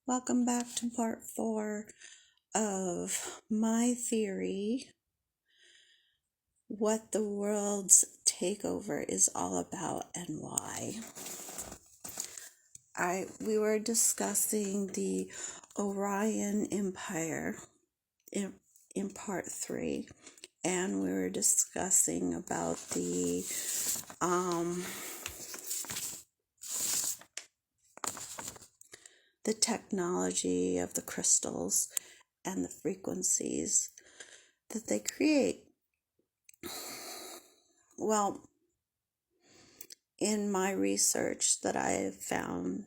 Welcome back to part 4 of my theory, what the world's takeover is all about and why. We were discussing the Orion Empire in part 3, and we were discussing about the technology of the crystals and the frequencies that they create. Well, in my research that I have found,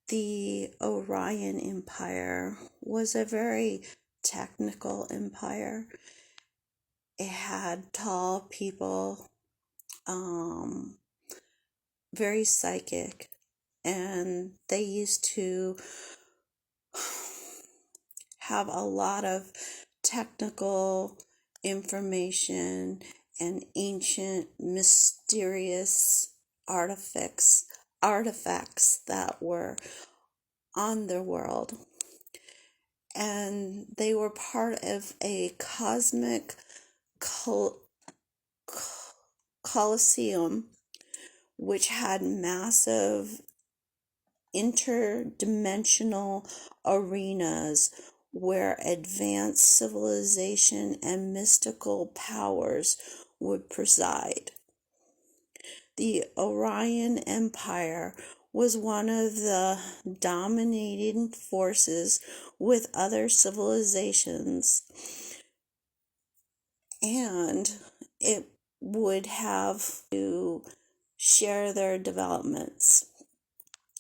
the Orion Empire was a very technical empire. It had tall people, very psychic, and they used to have a lot of technical information and ancient, mysterious artifacts that were on the world. And they were part of a cosmic Colosseum, which had massive interdimensional arenas where advanced civilization and mystical powers would preside. The Orion Empire was one of the dominating forces with other civilizations, and it would have to share their developments.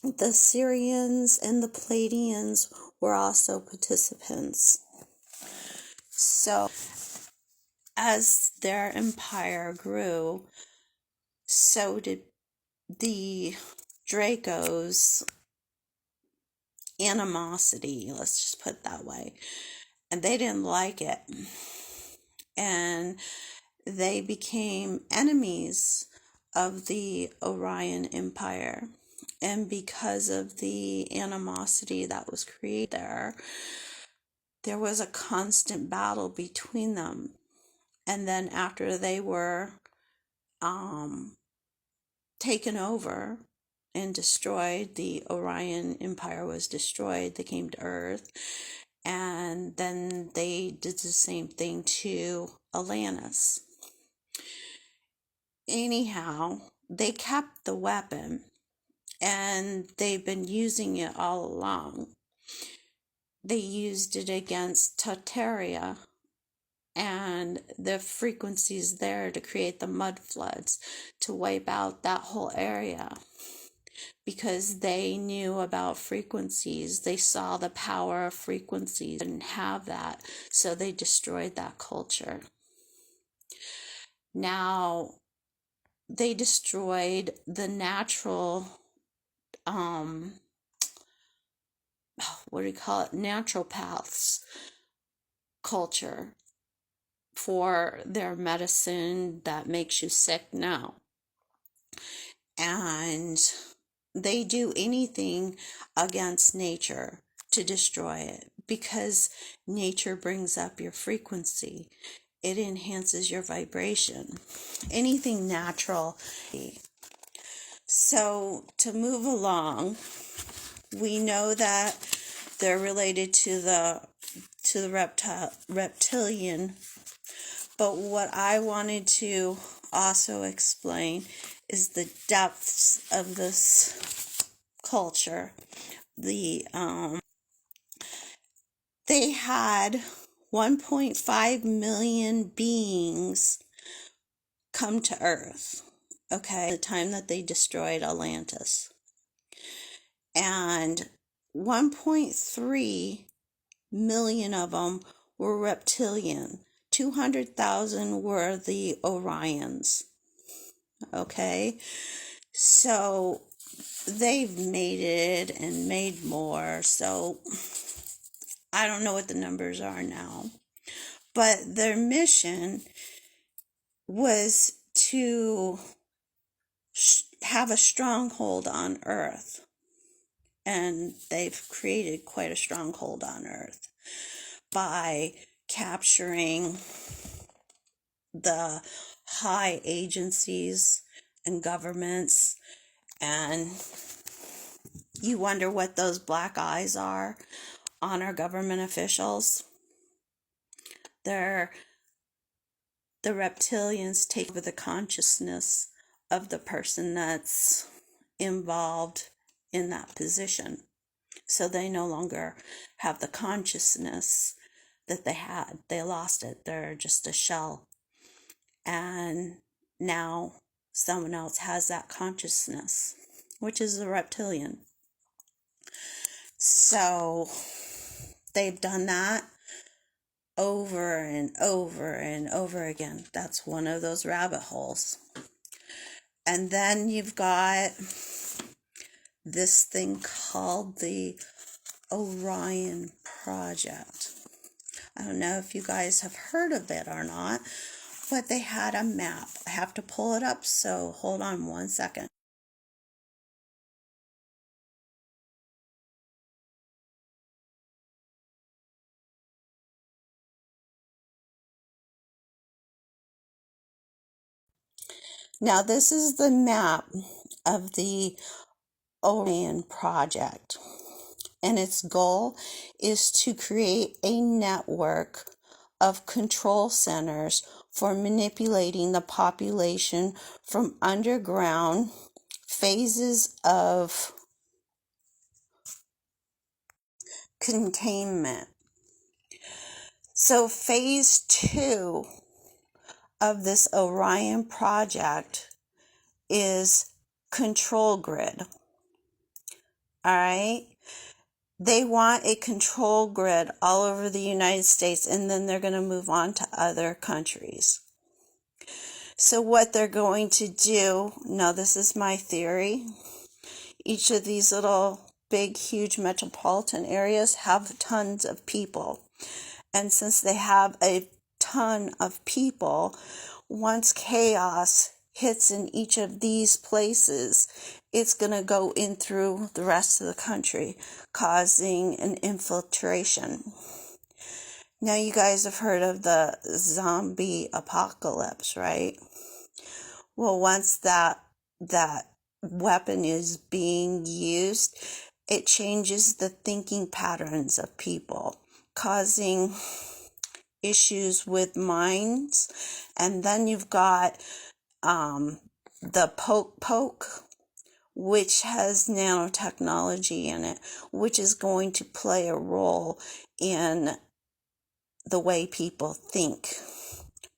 The Sirians and the Pleiadians were also participants. So, as their empire grew, so did the Draco's animosity, let's just put it that way. And they didn't like it. And they became enemies of the Orion Empire. And because of the animosity that was created there was a constant battle between them. And then after they were taken over and destroyed, the Orion Empire was destroyed, they came to Earth, and then they did the same thing to Atlantis. Anyhow, they kept the weapon, and they've been using it all along. They used it against Tartaria and the frequencies there to create the mud floods, to wipe out that whole area. Because they knew about frequencies, they saw the power of frequencies, they didn't have that, so they destroyed that culture. Now, they destroyed the natural, naturopaths culture for their medicine that makes you sick now. And they do anything against nature to destroy it, because nature brings up your frequency. It enhances your vibration. Anything natural. So to move along, we know that they're related to the reptilian. But what I wanted to also explain is the depths of this culture. They had 1.5 million beings come to Earth, okay, the time that they destroyed Atlantis. And 1.3 million of them were reptilian. 200,000 were the Orions. Okay, so they've mated and made more, so I don't know what the numbers are now. But their mission was to have a stronghold on Earth. and they've created quite a stronghold on Earth by capturing the high agencies and governments. And you wonder what those black eyes are on our government officials. They're the reptilians take over the consciousness of the person that's involved in that position. So they no longer have the consciousness that they had. They lost it. They're just a shell. And now someone else has that consciousness, which is a reptilian. So they've done that over and over and over again. That's one of those rabbit holes. And then you've got this thing called the Orion Project. I don't know if you guys have heard of it or not, but they had a map. I have to pull it up, so hold on one second. Now, this is the map of the Orion Project, and its goal is to create a network of control centers for manipulating the population from underground phases of containment. So phase 2 of this Orion Project is control grid. All right. They want a control grid all over the United States, and then they're going to move on to other countries. So what they're going to do, now this is my theory, each of these little big, huge metropolitan areas have tons of people. And since they have a ton of people, once chaos hits in each of these places, it's going to go in through the rest of the country, causing an infiltration. Now, you guys have heard of the zombie apocalypse, right? Well, once that weapon is being used, it changes the thinking patterns of people, causing issues with minds. And then you've got the poke, which has nanotechnology in it, which is going to play a role in the way people think,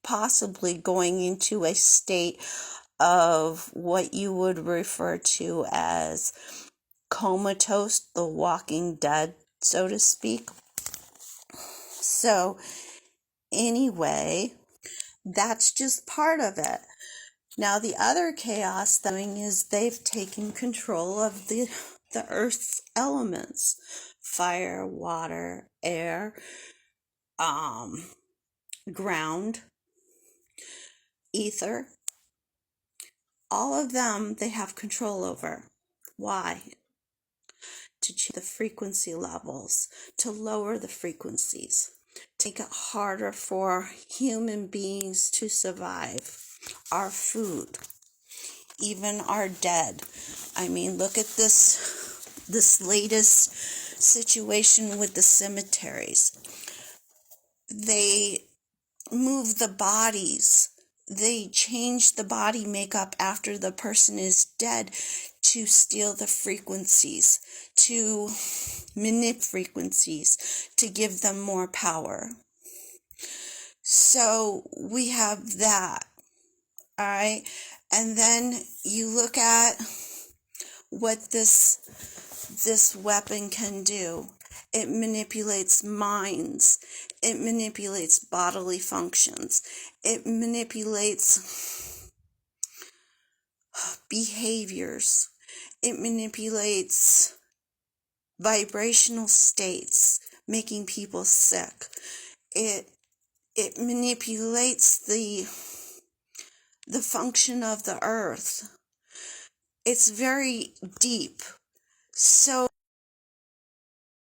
possibly going into a state of what you would refer to as comatose, the Walking Dead, so to speak. So anyway, that's just part of it. Now, the other chaos thing is they've taken control of the Earth's elements: fire, water, air, ground, ether. All of them they have control over. Why? To change the frequency levels, to lower the frequencies, to make it harder for human beings to survive. Our food, even our dead. I mean, look at this latest situation with the cemeteries. They move the bodies. They change the body makeup after the person is dead to steal the frequencies, to manipulate frequencies, to give them more power. So we have that. All right. And then you look at what this weapon can do. It manipulates minds. It manipulates bodily functions. It manipulates behaviors. It manipulates vibrational states, making people sick. It manipulates the function of the earth. It's very deep. So